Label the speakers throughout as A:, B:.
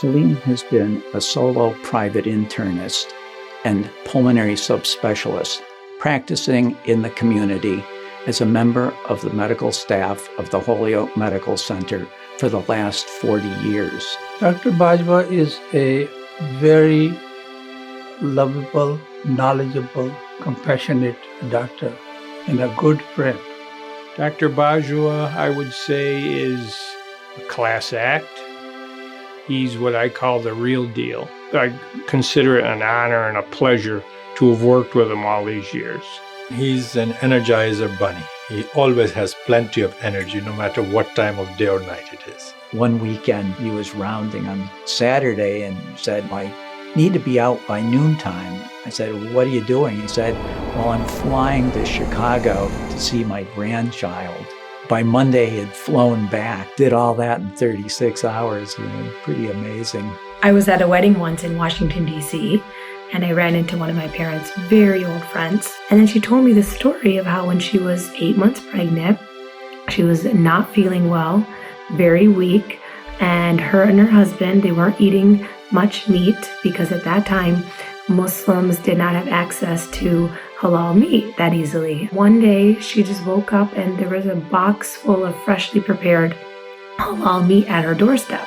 A: Saleem has been a solo private internist and pulmonary subspecialist practicing in the community as a member of the medical staff of the Holyoke Medical Center for the last 40 years.
B: Dr. Bajwa is a very lovable, knowledgeable, compassionate doctor and a good friend.
C: Dr. Bajwa, I would say, is a class act. He's what I call the real deal. I consider it an honor and a pleasure to have worked with him all these years.
D: He's an energizer bunny. He always has plenty of energy, no matter what time of day or night it is.
A: One weekend, he was rounding on Saturday and said, I need to be out by noontime. I said, what are you doing? He said, well, I'm flying to Chicago to see my grandchild. By Monday, he had flown back, did all that in 36 hours. Pretty amazing.
E: I was at a wedding once in Washington, D.C., and I ran into one of my parents' very old friends. And then she told me the story of how when she was 8 months pregnant, she was not feeling well, very weak, and her and her husband, they weren't eating much meat because at that time, Muslims did not have access to halal meat that easily. One day, she just woke up and there was a box full of freshly prepared halal meat at her doorstep.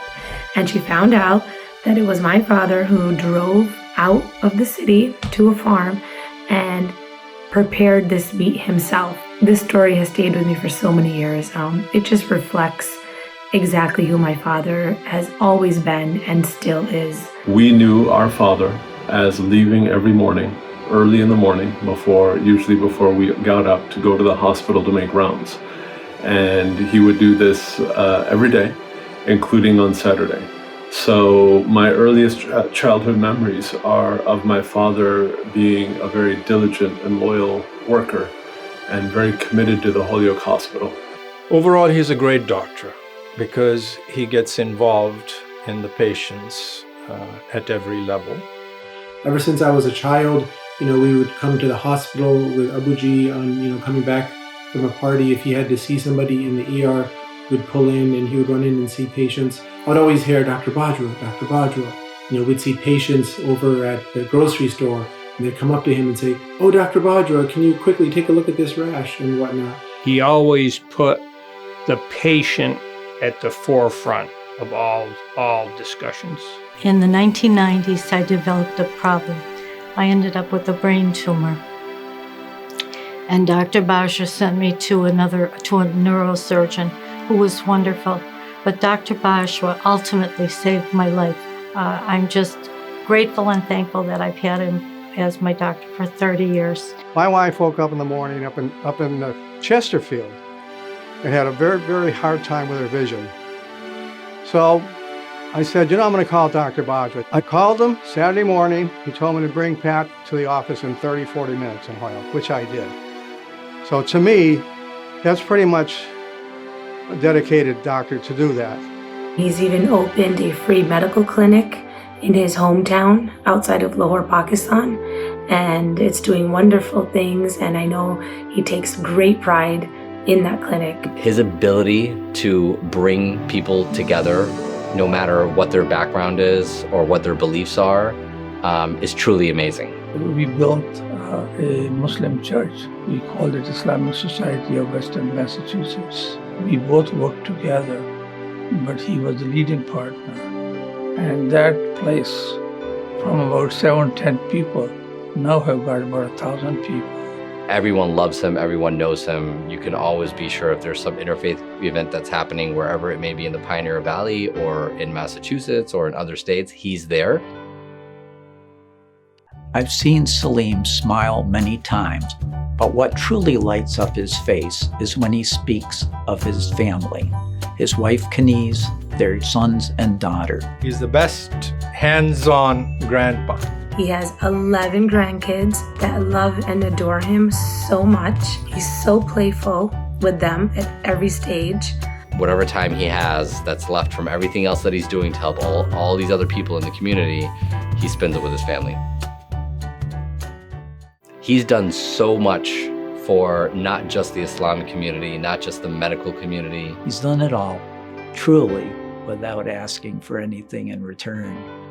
E: And she found out that it was my father who drove out of the city to a farm and prepared this meat himself. This story has stayed with me for so many years. It just reflects exactly who my father has always been and still is.
F: We knew our father as leaving every morning, early in the morning, usually before we got up to go to the hospital to make rounds. And he would do this every day, including on Saturday. So my earliest childhood memories are of my father being a very diligent and loyal worker and very committed to the Holyoke Hospital.
D: Overall, he's a great doctor because he gets involved in the patients at every level.
G: Ever since I was a child, we would come to the hospital with Abuji on, coming back from a party. If he had to see somebody in the ER, we'd pull in and he would run in and see patients. I'd always hear Dr. Bajwa, Dr. Bajwa. We'd see patients over at the grocery store and they'd come up to him and say, oh, Dr. Bajwa, can you quickly take a look at this rash and whatnot?
C: He always put the patient at the forefront of all discussions.
H: In the 1990s, I developed a problem. I ended up with a brain tumor. And Dr. Bajwa sent me to a neurosurgeon who was wonderful. But Dr. Bajwa ultimately saved my life. I'm just grateful and thankful that I've had him as my doctor for 30 years.
I: My wife woke up in the morning up in Chesterfield and had a very, very hard time with her vision. So I said, I'm going to call Dr. Bajwa. I called him Saturday morning. He told me to bring Pat to the office in 30, 40 minutes in Holyoke, which I did. So to me, that's pretty much a dedicated doctor to do that.
E: He's even opened a free medical clinic in his hometown outside of Lahore, Pakistan, and it's doing wonderful things, and I know he takes great pride in that clinic.
J: His ability to bring people together, no matter what their background is or what their beliefs are, is truly amazing.
B: We built a Muslim church. We called it Islamic Society of Western Massachusetts. We both worked together, but he was the leading partner. And that place, from about 7-10 people, now have got about 1,000 people.
J: Everyone loves him, everyone knows him. You can always be sure if there's some interfaith event that's happening wherever it may be in the Pioneer Valley or in Massachusetts or in other states, he's there.
A: I've seen Saleem smile many times, but what truly lights up his face is when he speaks of his family, his wife Kaniz, their sons and daughter.
D: He's the best hands-on grandpa.
E: He has 11 grandkids that love and adore him so much. He's so playful with them at every stage.
J: Whatever time he has that's left from everything else that he's doing to help all these other people in the community, he spends it with his family. He's done so much for not just the Islamic community, not just the medical community.
A: He's done it all, truly, without asking for anything in return.